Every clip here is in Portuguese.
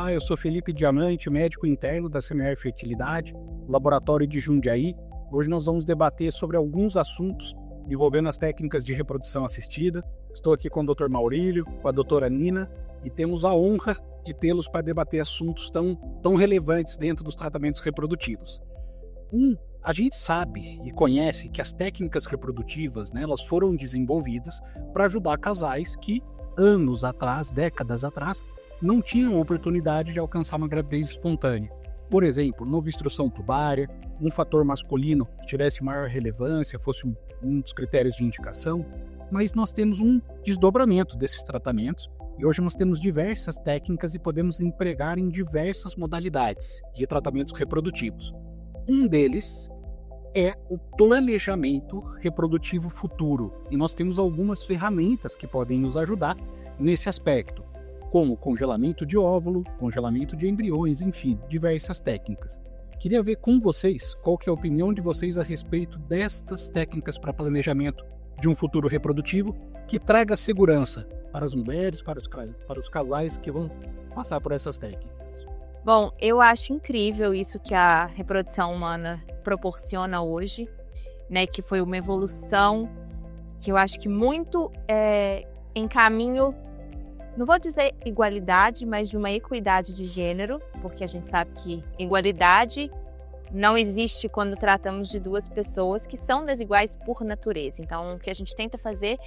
Olá, eu sou Felipe Diamante, médico interno da Semear Fertilidade, laboratório de Jundiaí. Hoje nós vamos debater sobre alguns assuntos envolvendo as técnicas de reprodução assistida. Estou aqui com o Dr. Maurílio, com a doutora Nina, e temos a honra de tê-los para debater assuntos tão relevantes dentro dos tratamentos reprodutivos. A gente sabe e conhece que as técnicas reprodutivas, elas foram desenvolvidas para ajudar casais que, anos atrás, décadas atrás, não tinham oportunidade de alcançar uma gravidez espontânea. Por exemplo, não obstrução tubária, um fator masculino que tivesse maior relevância, fosse um dos critérios de indicação, mas nós temos um desdobramento desses tratamentos e hoje nós temos diversas técnicas e podemos empregar em diversas modalidades de tratamentos reprodutivos. Um deles é o planejamento reprodutivo futuro e nós temos algumas ferramentas que podem nos ajudar nesse aspecto, como congelamento de óvulo, congelamento de embriões, enfim, diversas técnicas. Queria ver com vocês qual que é a opinião de vocês a respeito destas técnicas para planejamento de um futuro reprodutivo que traga segurança para as mulheres, para os casais que vão passar por essas técnicas. Bom, eu acho incrível isso que a reprodução humana proporciona hoje, que foi uma evolução que eu acho que muito em caminho, não vou dizer igualdade, mas de uma equidade de gênero, porque a gente sabe que igualdade não existe quando tratamos de duas pessoas que são desiguais por natureza. Então, o que a gente tenta fazer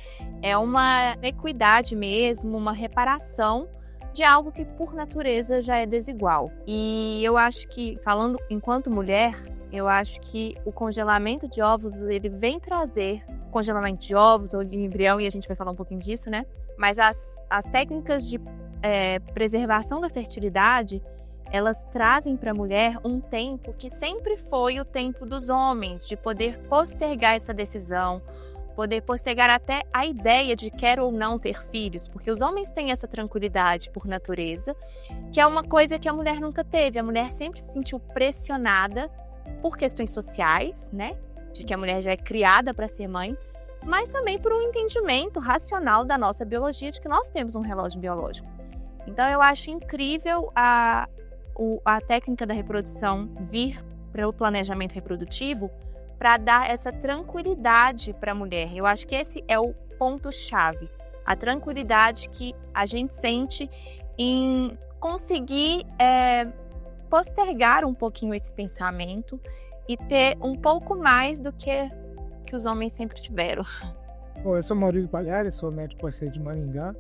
é uma equidade mesmo, uma reparação de algo que por natureza já é desigual. E eu acho que, falando enquanto mulher, eu acho que o congelamento de óvulos, ele vem trazer congelamento de ovos ou de embrião, e a gente vai falar um pouquinho disso, Mas as técnicas de preservação da fertilidade, elas trazem para a mulher um tempo que sempre foi o tempo dos homens, de poder postergar essa decisão, poder postergar até a ideia de quer ou não ter filhos, porque os homens têm essa tranquilidade por natureza, que é uma coisa que a mulher nunca teve. A mulher sempre se sentiu pressionada por questões sociais, de que a mulher já é criada para ser mãe, mas também por um entendimento racional da nossa biologia, de que nós temos um relógio biológico. Então eu acho incrível a técnica da reprodução vir para o planejamento reprodutivo para dar essa tranquilidade para a mulher. Eu acho que esse é o ponto-chave, a tranquilidade que a gente sente em conseguir postergar um pouquinho esse pensamento e ter um pouco mais do que os homens sempre tiveram. Bom, eu sou Maurílio Palhares, sou médico parceiro de Maringá.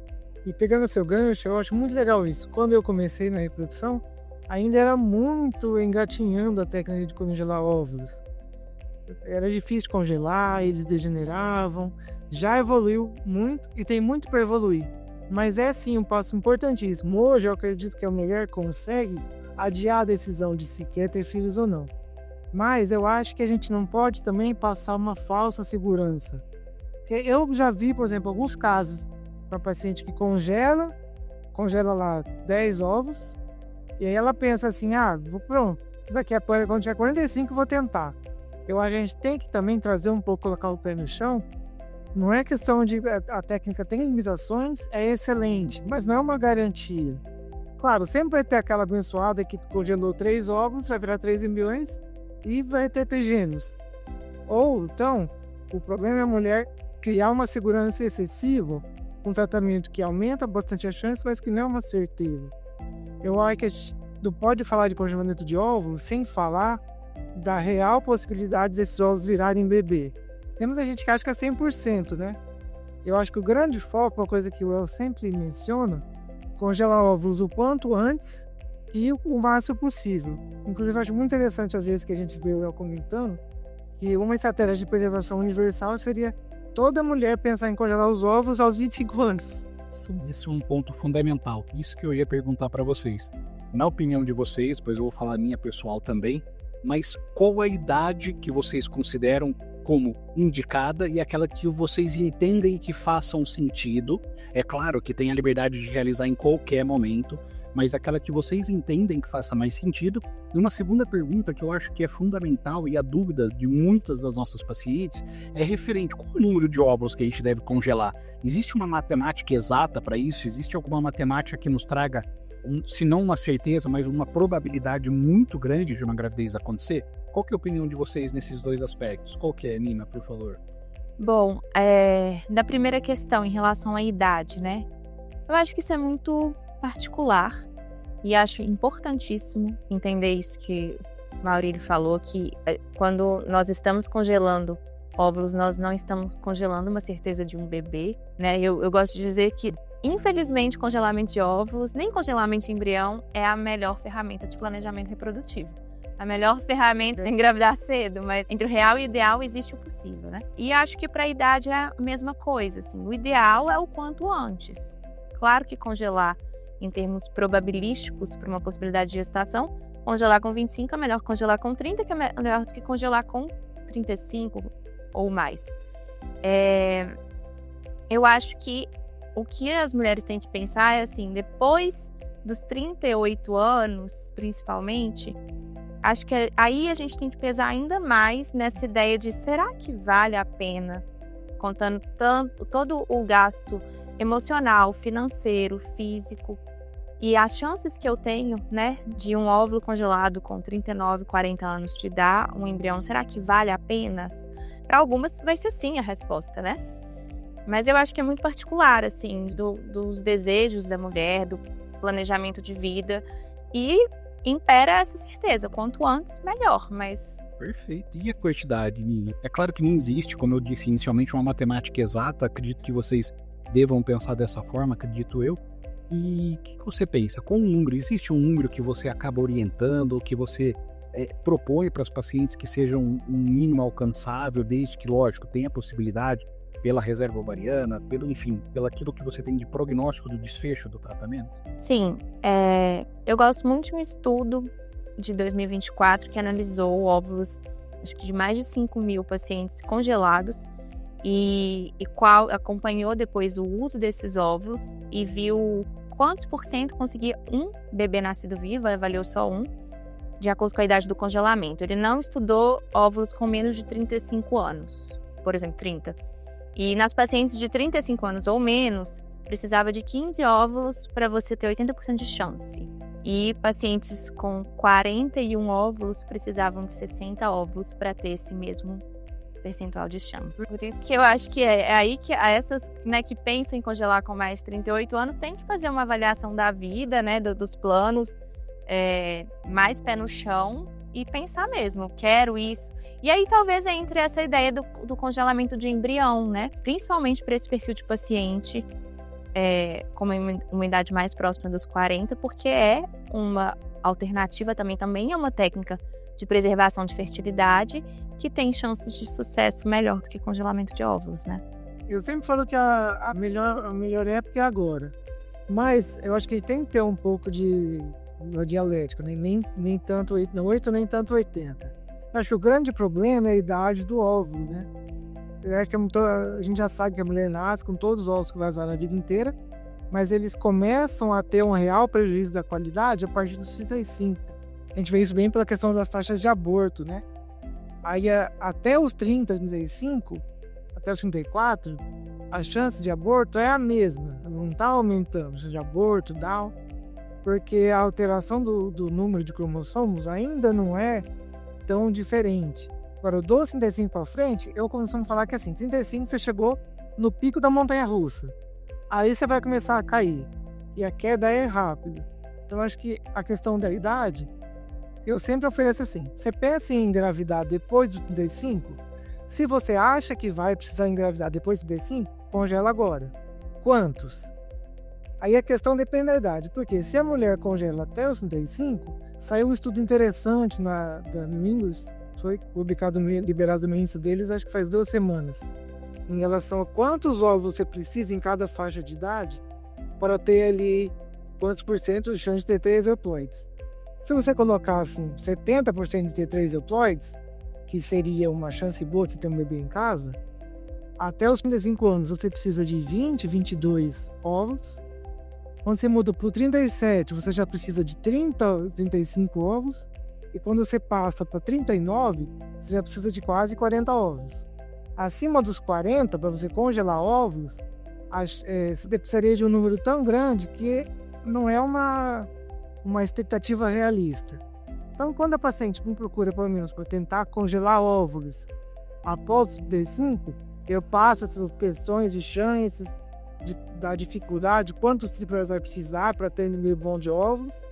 E pegando seu gancho, eu acho muito legal isso. Quando eu comecei na reprodução, ainda era muito engatinhando a técnica de congelar óvulos. Era difícil congelar, eles degeneravam. Já evoluiu muito e tem muito para evoluir. Mas é sim um passo importantíssimo. Hoje eu acredito que a mulher consegue adiar a decisão de se quer ter filhos ou não. Mas eu acho que a gente não pode também passar uma falsa segurança. Eu já vi, por exemplo, alguns casos para paciente que congela lá 10 ovos, e aí ela pensa assim, pronto, daqui a pouco, quando tiver 45, eu vou tentar. Eu acho que a gente tem que também trazer um pouco, colocar o pé no chão. Não é questão de a técnica tem limitações, é excelente, mas não é uma garantia. Claro, sempre vai ter aquela abençoada que congelou 3 ovos, vai virar 3 embriões, e vai ter trigêmeos. Ou, então, o problema é a mulher criar uma segurança excessiva, um tratamento que aumenta bastante a chance, mas que não é uma certeza. Eu acho que a gente não pode falar de congelamento de óvulos sem falar da real possibilidade desses ovos virarem bebê. Temos a gente que acha que é 100%, Eu acho que o grande foco, uma coisa que o El sempre menciona, congelar óvulos o quanto antes e o máximo possível. Inclusive, eu acho muito interessante, às vezes, que a gente vê o El comentando, que uma estratégia de preservação universal seria toda mulher pensar em congelar os ovos aos 25 anos. Esse é um ponto fundamental. Isso que eu ia perguntar para vocês. Na opinião de vocês, pois eu vou falar a minha pessoal também, mas qual a idade que vocês consideram como indicada e aquela que vocês entendem que façam sentido? É claro que tem a liberdade de realizar em qualquer momento, mas aquela que vocês entendem que faça mais sentido. E uma segunda pergunta que eu acho que é fundamental e a dúvida de muitas das nossas pacientes é referente qual o número de óvulos que a gente deve congelar. Existe uma matemática exata para isso? Existe alguma matemática que nos traga se não uma certeza, mas uma probabilidade muito grande de uma gravidez acontecer? Qual que é a opinião de vocês nesses dois aspectos? Qual que é, Nina, por favor? Bom, da primeira questão em relação à idade, né? Eu acho que isso é muito particular e acho importantíssimo entender isso que o Maurílio falou, que quando nós estamos congelando óvulos, nós não estamos congelando uma certeza de um bebê, né? Eu gosto de dizer que, infelizmente, congelamento de óvulos, nem congelamento de embrião, é a melhor ferramenta de planejamento reprodutivo. A melhor ferramenta é engravidar cedo, mas entre o real e o ideal existe o possível, né? E acho que para a idade é a mesma coisa, assim. O ideal é o quanto antes. Claro que congelar em termos probabilísticos para uma possibilidade de gestação, congelar com 25 é melhor que congelar com 30, que é melhor do que congelar com 35 ou mais. Eu acho que o que as mulheres têm que pensar é assim, depois dos 38 anos, principalmente, acho que aí a gente tem que pesar ainda mais nessa ideia de será que vale a pena, contando todo o gasto emocional, financeiro, físico e as chances que eu tenho, né, de um óvulo congelado com 39, 40 anos de dar um embrião, será que vale a pena? Para algumas vai ser sim a resposta, né? Mas eu acho que é muito particular, assim, dos desejos da mulher, do planejamento de vida e impera essa certeza, quanto antes, melhor, mas... Perfeito. E a quantidade, Nina? É claro que não existe, como eu disse inicialmente, uma matemática exata, acredito que vocês devam pensar dessa forma, acredito eu. E o que você pensa? Com um número, existe um número que você acaba orientando, que você propõe para os pacientes que seja um mínimo alcançável, desde que, lógico, tenha a possibilidade pela reserva ovariana, pelo aquilo que você tem de prognóstico do desfecho do tratamento? Sim, eu gosto muito de um estudo de 2024 que analisou óvulos, acho que de mais de 5.000 pacientes congelados e qual acompanhou depois o uso desses óvulos e viu quantos por cento conseguia um bebê nascido vivo, avaliou só um, de acordo com a idade do congelamento. Ele não estudou óvulos com menos de 35 anos, por exemplo, 30. E nas pacientes de 35 anos ou menos, precisava de 15 óvulos para você ter 80% de chance. E pacientes com 41 óvulos precisavam de 60 óvulos para ter esse mesmo percentual de chance. Por isso que eu acho que é aí que essas, né, que pensam em congelar com mais de 38 anos têm que fazer uma avaliação da vida, né, dos planos, mais pé no chão e pensar mesmo, quero isso. E aí talvez entre essa ideia do congelamento de embrião, né, principalmente para esse perfil de paciente com uma idade mais próxima dos 40, porque é uma alternativa também é uma técnica de preservação de fertilidade que tem chances de sucesso melhor do que congelamento de óvulos, né? Eu sempre falo que a melhor época é agora. Mas eu acho que tem que ter um pouco de dialética, né? Nem tanto 8, nem tanto 80. Eu acho que o grande problema é a idade do óvulo, né? Eu acho que a gente já sabe que a mulher nasce com todos os óvulos que vai usar na vida inteira, mas eles começam a ter um real prejuízo da qualidade a partir dos 35. A gente vê isso bem pela questão das taxas de aborto, né? Aí até os 30, 35, até os 34, a chance de aborto é a mesma, não está aumentando a chance de aborto, Down, porque a alteração do número de cromossomos ainda não é tão diferente. Agora, dos 35 para frente, eu costumo falar que assim, 35 você chegou no pico da montanha-russa, aí você vai começar a cair, e a queda é rápida. Então, acho que a questão da idade, eu sempre ofereço assim, você pensa em engravidar depois dos 35? Se você acha que vai precisar engravidar depois dos 35, congela agora. Quantos? Aí a questão depende da idade, porque se a mulher congela até os 35, saiu um estudo interessante da New England, foi publicado no Liberado do início deles, acho que faz 2 semanas, em relação a quantos óvulos você precisa em cada faixa de idade para ter ali quantos por cento de chance de ter 3 euploides. Se você colocar assim, 70% de ter 3 euploides, que seria uma chance boa de você ter um bebê em casa, até os 35 anos você precisa de 20, 22 óvulos. Quando você muda para o 37, você já precisa de 30, 35 óvulos. E quando você passa para 39, você já precisa de quase 40 óvulos. Acima dos 40, para você congelar óvulos, você precisaria de um número tão grande que não é uma uma expectativa realista. Então, quando a paciente me procura, pelo menos, para tentar congelar óvulos após o 35, eu passo essas questões de chances, da dificuldade, quantos ciclos ela vai precisar para ter um número bom de óvulos.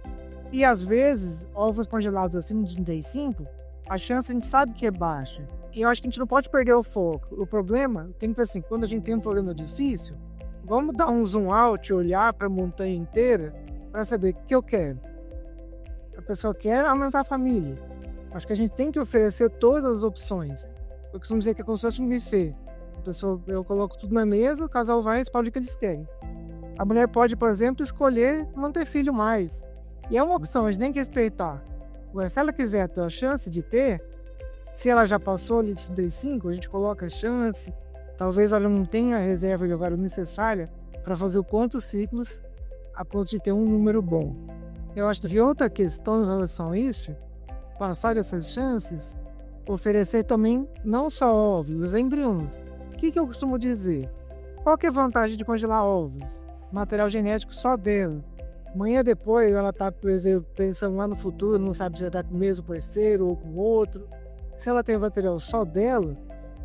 E, às vezes, óvulos congelados acima de 35, a chance a gente sabe que é baixa. E eu acho que a gente não pode perder o foco. O problema, tem que assim, quando a gente tem um problema difícil, vamos dar um zoom out, olhar para a montanha inteira, para saber o que eu quero. A pessoa quer aumentar a família. Acho que a gente tem que oferecer todas as opções. Eu costumo dizer que é como se fosse um buffet. Eu coloco tudo na mesa, o casal vai e escolhe o que eles querem. A mulher pode, por exemplo, escolher não ter filho mais. E é uma opção, a gente tem que respeitar. Mas se ela quiser ter a chance de ter, se ela já passou ali de 35, a gente coloca a chance. Talvez ela não tenha a reserva de ovário necessária para fazer quantos ciclos a ponto de ter um número bom. Eu acho que outra questão em relação a isso, passar essas chances, oferecer também não só óvulos, embriões. O que eu costumo dizer? Qual que é a vantagem de congelar óvulos? Material genético só dela. Amanhã depois ela está, por exemplo, pensando lá no futuro, não sabe se já está com o mesmo parceiro ou com outro. Se ela tem material só dela,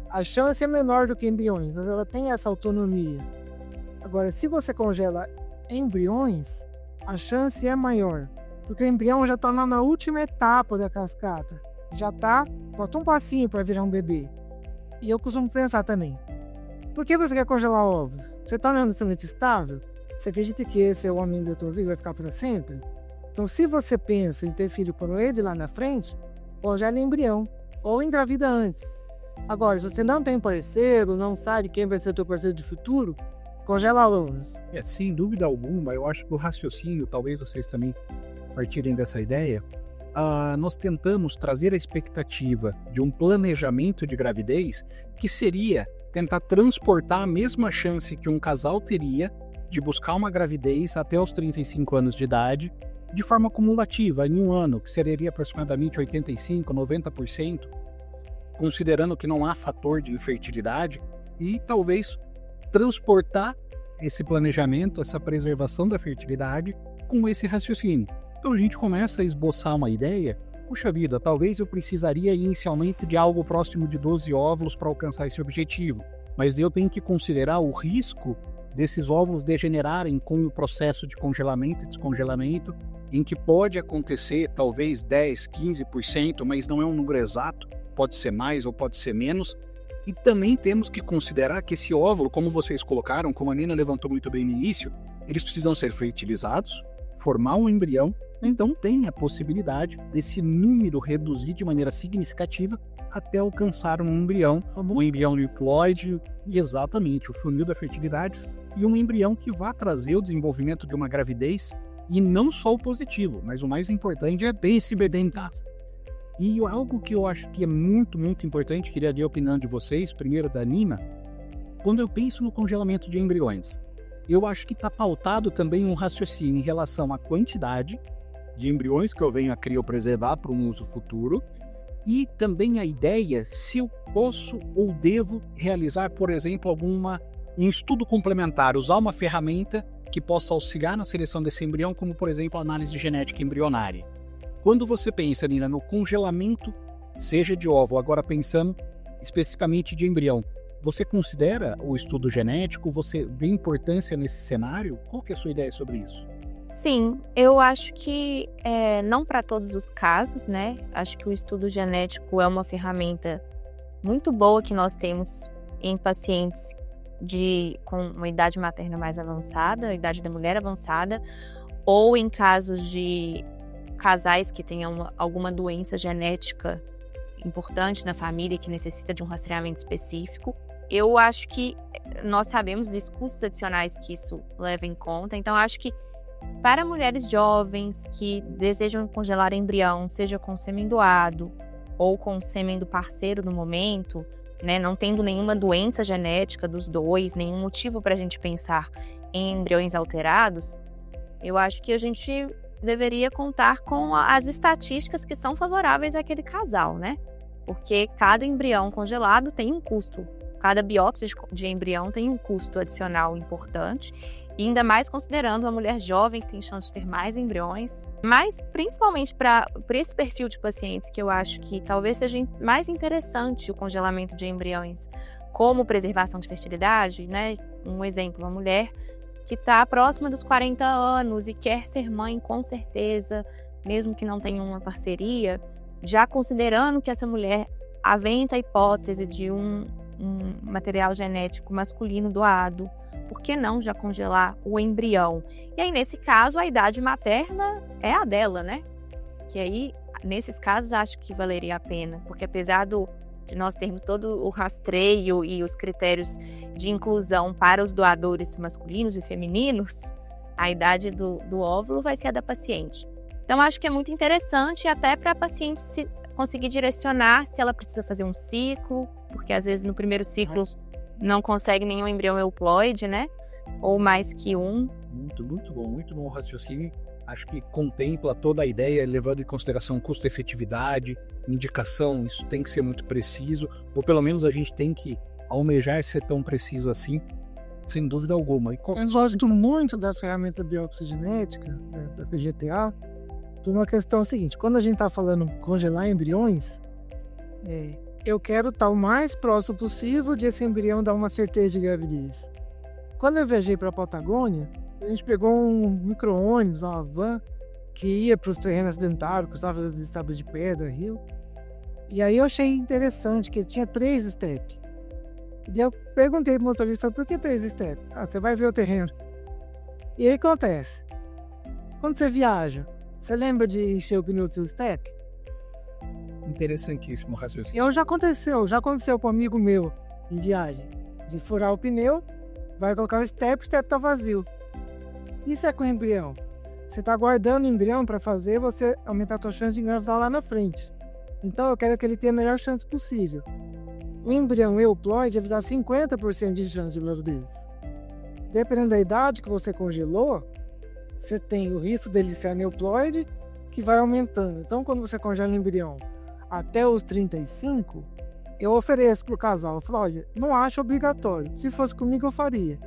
a chance é menor do que embriões, mas ela tem essa autonomia. Agora, se você congela embriões, a chance é maior, porque o embrião já está na última etapa da cascata. Já está, falta um passinho para virar um bebê. E eu costumo pensar também, por que você quer congelar ovos? Você está num relacionamento estável? Você acredita que esse é o homem da tua vida, vai ficar para sempre? Então, se você pensa em ter filho por ele lá na frente, congela embrião, ou engravida antes. Agora, se você não tem parceiro, não sabe quem vai ser teu parceiro de futuro, congela ovos. Sem dúvida alguma, eu acho que o raciocínio, talvez vocês também partirem dessa ideia, nós tentamos trazer a expectativa de um planejamento de gravidez que seria tentar transportar a mesma chance que um casal teria de buscar uma gravidez até os 35 anos de idade de forma cumulativa, em um ano, que seria aproximadamente 85%, 90%, considerando que não há fator de infertilidade, e talvez transportar esse planejamento, essa preservação da fertilidade com esse raciocínio. Então a gente começa a esboçar uma ideia, puxa vida, talvez eu precisaria inicialmente de algo próximo de 12 óvulos para alcançar esse objetivo, mas eu tenho que considerar o risco desses óvulos degenerarem com o processo de congelamento e descongelamento, em que pode acontecer talvez 10, 15%, mas não é um número exato, pode ser mais ou pode ser menos. E também temos que considerar que esse óvulo, como vocês colocaram, como a Nina levantou muito bem no início, eles precisam ser fertilizados, formar um embrião, então tem a possibilidade desse número reduzir de maneira significativa até alcançar um embrião diploide, exatamente, o funil da fertilidade, e um embrião que vá trazer o desenvolvimento de uma gravidez, e não só o positivo, mas o mais importante é ter esse bebê em casa. E algo que eu acho que é muito, muito importante, queria ver a opinião de vocês, primeiro da Nina, quando eu penso no congelamento de embriões, eu acho que está pautado também um raciocínio em relação à quantidade de embriões que eu venho a criopreservar para um uso futuro, e também a ideia se eu posso ou devo realizar, por exemplo, um estudo complementar, usar uma ferramenta que possa auxiliar na seleção desse embrião, como, por exemplo, a análise genética embrionária. Quando você pensa, Nina, no congelamento, seja de óvulo, agora pensando especificamente de embrião, você considera o estudo genético? Você vê importância nesse cenário? Qual que é a sua ideia sobre isso? Sim, eu acho que não para todos os casos, né? Acho que o estudo genético é uma ferramenta muito boa que nós temos em pacientes com uma idade materna mais avançada, a idade da mulher avançada, ou em casos de casais que tenham alguma doença genética importante na família que necessita de um rastreamento específico. Eu acho que nós sabemos dos custos adicionais que isso leva em conta, então acho que para mulheres jovens que desejam congelar embrião, seja com sêmen doado ou com sêmen do parceiro no momento, né, não tendo nenhuma doença genética dos dois, nenhum motivo para a gente pensar em embriões alterados, eu acho que a gente deveria contar com as estatísticas que são favoráveis àquele casal, né? Porque cada embrião congelado tem um custo Cada biópsia de embrião tem um custo adicional importante, e ainda mais considerando uma mulher jovem que tem chance de ter mais embriões, mas principalmente para esse perfil de pacientes que eu acho que talvez seja mais interessante o congelamento de embriões como preservação de fertilidade, né? Um exemplo, uma mulher que está próxima dos 40 anos e quer ser mãe com certeza, mesmo que não tenha uma parceria, já considerando que essa mulher aventa a hipótese de um material genético masculino doado, por que não já congelar o embrião? E aí, nesse caso, a idade materna é a dela, né? Que aí, nesses casos, acho que valeria a pena, porque apesar de nós termos todo o rastreio e os critérios de inclusão para os doadores masculinos e femininos, a idade do óvulo vai ser a da paciente. Então, acho que é muito interessante até para a paciente conseguir direcionar se ela precisa fazer um ciclo, porque às vezes no primeiro ciclo não consegue nenhum embrião euploide, né? Ou mais que um. Muito bom o raciocínio. Acho que contempla toda a ideia, levando em consideração custo-efetividade, indicação, isso tem que ser muito preciso, ou pelo menos a gente tem que almejar ser tão preciso assim, sem dúvida alguma. Eu gosto muito da ferramenta biópsia genética, da CGTA, por uma questão seguinte: quando a gente está falando congelar embriões, eu quero estar o mais próximo possível de esse embrião dar uma certeza de gravidez. Quando eu viajei para a Patagônia, a gente pegou um micro-ônibus, uma van, que ia para os terrenos acidentários, cruzava as estradas de pedra, rio. E aí eu achei interessante que tinha 3 steps. E eu perguntei para o motorista, por que 3 steps? Você vai ver o terreno. E aí acontece, quando você viaja, você lembra de encher o pneu do seu step? Interessantíssimo raciocínio. E já aconteceu com um amigo meu em viagem, de furar o pneu, vai colocar o step tá vazio. Isso é com embrião. Você está guardando o embrião para fazer você aumentar a sua chance de engravidar lá na frente. Então eu quero que ele tenha a melhor chance possível. O embrião euploide dá 50% de chance de gravidez. Dependendo da idade que você congelou, você tem o risco dele ser aneuploide, que vai aumentando. Então quando você congela o embrião até os 35, eu ofereço para o casal. Eu falo, olha, não acho obrigatório. Se fosse comigo eu faria.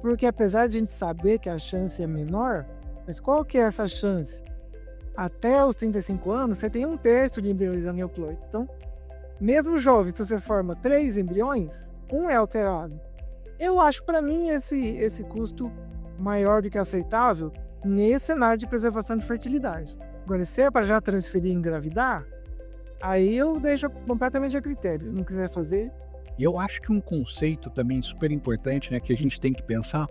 Porque apesar de a gente saber que a chance é menor, mas qual que é essa chance? Até os 35 anos, você tem 1/3 de embriões aneuploides. Então, mesmo jovem, se você forma 3 embriões, um é alterado. Eu acho, para mim, esse custo maior do que aceitável nesse cenário de preservação de fertilidade. Agora, se é para já transferir e engravidar, aí eu deixo completamente a critério. Se não quiser fazer... E eu acho que um conceito também super importante, né, que a gente tem que pensar,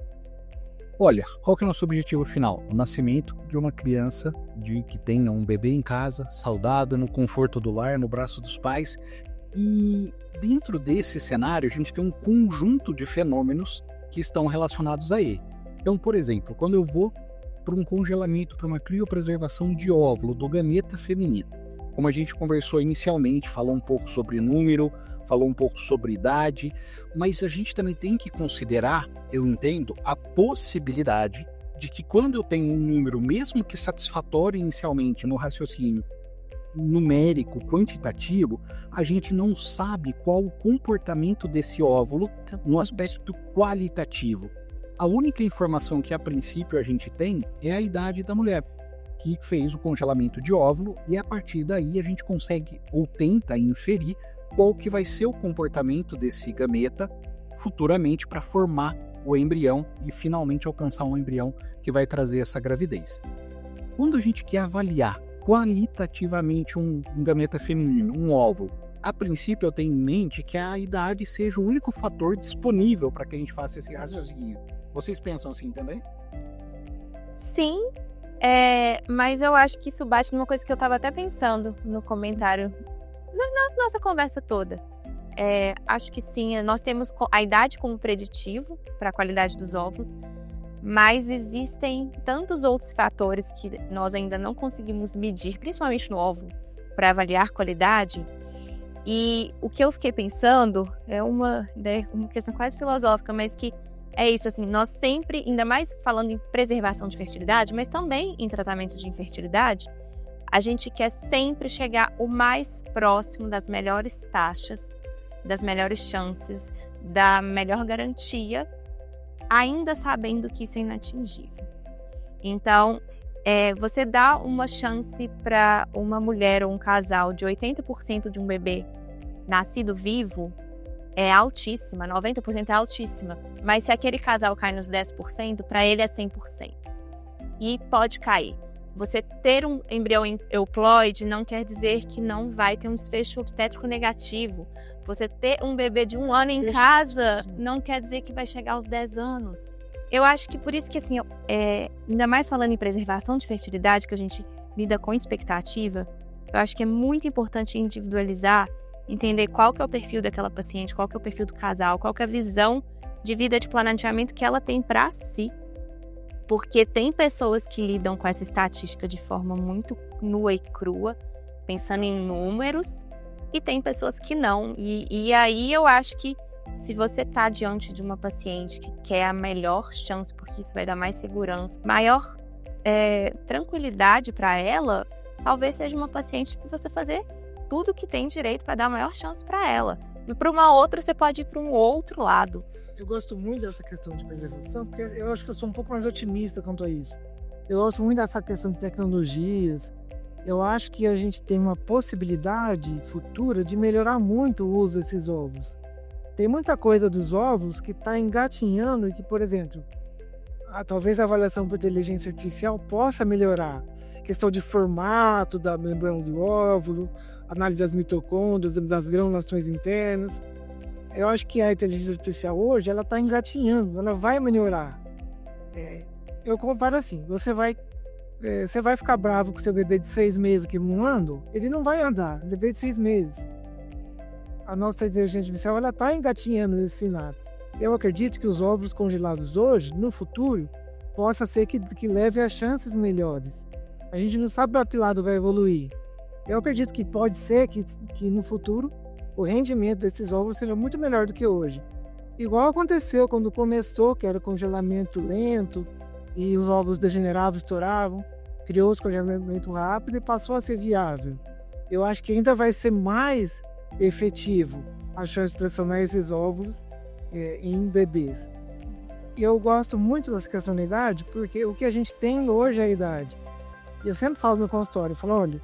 olha, qual que é o nosso objetivo final? O nascimento de uma criança que tenha um bebê em casa, saudável, no conforto do lar, no braço dos pais. E dentro desse cenário, a gente tem um conjunto de fenômenos que estão relacionados a ele. Então, por exemplo, quando eu vou para um congelamento, para uma criopreservação de óvulo do gameta feminino, como a gente conversou inicialmente, falou um pouco sobre número, falou um pouco sobre idade, mas a gente também tem que considerar, eu entendo, a possibilidade de que quando eu tenho um número, mesmo que satisfatório inicialmente no raciocínio numérico, quantitativo, a gente não sabe qual o comportamento desse óvulo no aspecto qualitativo. A única informação que a princípio a gente tem é a idade da mulher, que fez o congelamento de óvulo, e a partir daí a gente consegue ou tenta inferir qual que vai ser o comportamento desse gameta futuramente para formar o embrião e finalmente alcançar um embrião que vai trazer essa gravidez. Quando a gente quer avaliar qualitativamente um gameta feminino, um óvulo, a princípio eu tenho em mente que a idade seja o único fator disponível para que a gente faça esse raciocínio. Vocês pensam assim também? Sim, mas eu acho que isso bate numa coisa que eu estava até pensando no comentário, na nossa conversa toda. Acho que sim, nós temos a idade como preditivo para a qualidade dos óvulos, mas existem tantos outros fatores que nós ainda não conseguimos medir, principalmente no óvulo, para avaliar qualidade. E o que eu fiquei pensando é uma questão quase filosófica, mas que é isso, assim, nós sempre, ainda mais falando em preservação de fertilidade, mas também em tratamento de infertilidade, a gente quer sempre chegar o mais próximo das melhores taxas das melhores chances, da melhor garantia, ainda sabendo que isso é inatingível. Então, você dá uma chance para uma mulher ou um casal de 80% de um bebê nascido vivo, é altíssima, 90% é altíssima. Mas se aquele casal cai nos 10%, para ele é 100%. E pode cair. Você ter um embrião euploide não quer dizer que não vai ter um desfecho obstétrico negativo. Você ter um bebê de 1 ano em casa não quer dizer que vai chegar aos 10 anos. Eu acho que por isso que, assim, ainda mais falando em preservação de fertilidade, que a gente lida com expectativa, eu acho que é muito importante individualizar, entender qual que é o perfil daquela paciente, qual que é o perfil do casal, qual que é a visão de vida, de planejamento que ela tem para si. Porque tem pessoas que lidam com essa estatística de forma muito nua e crua, pensando em números, e tem pessoas que não. E aí eu acho que se você está diante de uma paciente que quer a melhor chance, porque isso vai dar mais segurança, maior tranquilidade para ela, talvez seja uma paciente para você fazer tudo que tem direito para dar a maior chance para ela. E para uma outra, você pode ir para um outro lado. Eu gosto muito dessa questão de preservação, porque eu acho que eu sou um pouco mais otimista quanto a isso. Eu gosto muito dessa questão de tecnologias. Eu acho que a gente tem uma possibilidade futura de melhorar muito o uso desses ovos. Tem muita coisa dos ovos que está engatinhando e que, por exemplo, talvez a avaliação por inteligência artificial possa melhorar. Questão de formato da membrana do óvulo, análise das mitocôndrias, das granulações internas. Eu acho que a inteligência artificial hoje, ela está engatinhando, ela vai melhorar. Eu comparo assim, você vai ficar bravo com seu bebê de 6 meses que não anda, ele não vai andar, bebê de 6 meses. A nossa inteligência artificial, ela está engatinhando nesse cenário. Eu acredito que os ovos congelados hoje, no futuro, possa ser que leve a chances melhores. A gente não sabe para que lado vai evoluir. Eu acredito que pode ser que no futuro o rendimento desses ovos seja muito melhor do que hoje. Igual aconteceu quando começou, que era congelamento lento e os ovos degeneravam, estouravam, criou-se congelamento rápido e passou a ser viável. Eu acho que ainda vai ser mais efetivo a chance de transformar esses ovos em bebês. E eu gosto muito dessa questão da idade, porque o que a gente tem hoje é a idade. Eu sempre falo no consultório, eu falo, olha,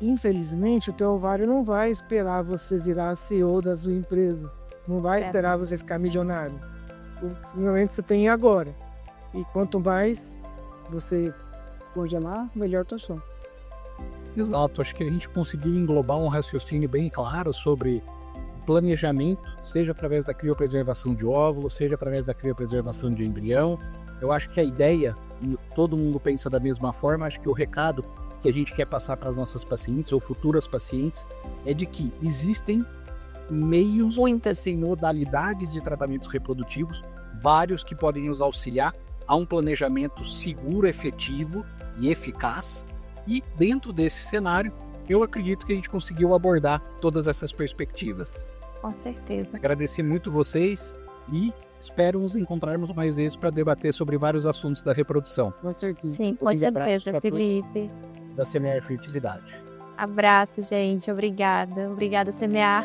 infelizmente o teu ovário não vai esperar você virar CEO da sua empresa, não vai esperar você ficar milionário. O momento você tem agora. E quanto mais você congelar, melhor tua chance. Exato, acho que a gente conseguiu englobar um raciocínio bem claro sobre planejamento, seja através da criopreservação de óvulo, seja através da criopreservação de embrião. Eu acho que a ideia, e todo mundo pensa da mesma forma, acho que o recado que a gente quer passar para as nossas pacientes ou futuras pacientes é de que existem meios, muitas modalidades de tratamentos reprodutivos, vários que podem nos auxiliar a um planejamento seguro, efetivo e eficaz. E dentro desse cenário, eu acredito que a gente conseguiu abordar todas essas perspectivas. Com certeza. Agradecer muito vocês e espero nos encontrarmos mais vezes para debater sobre vários assuntos da reprodução. Com certeza. Sim, com certeza, Felipe. Da Semear Fertilidade. Abraço, gente. Obrigada. Obrigada, Semear.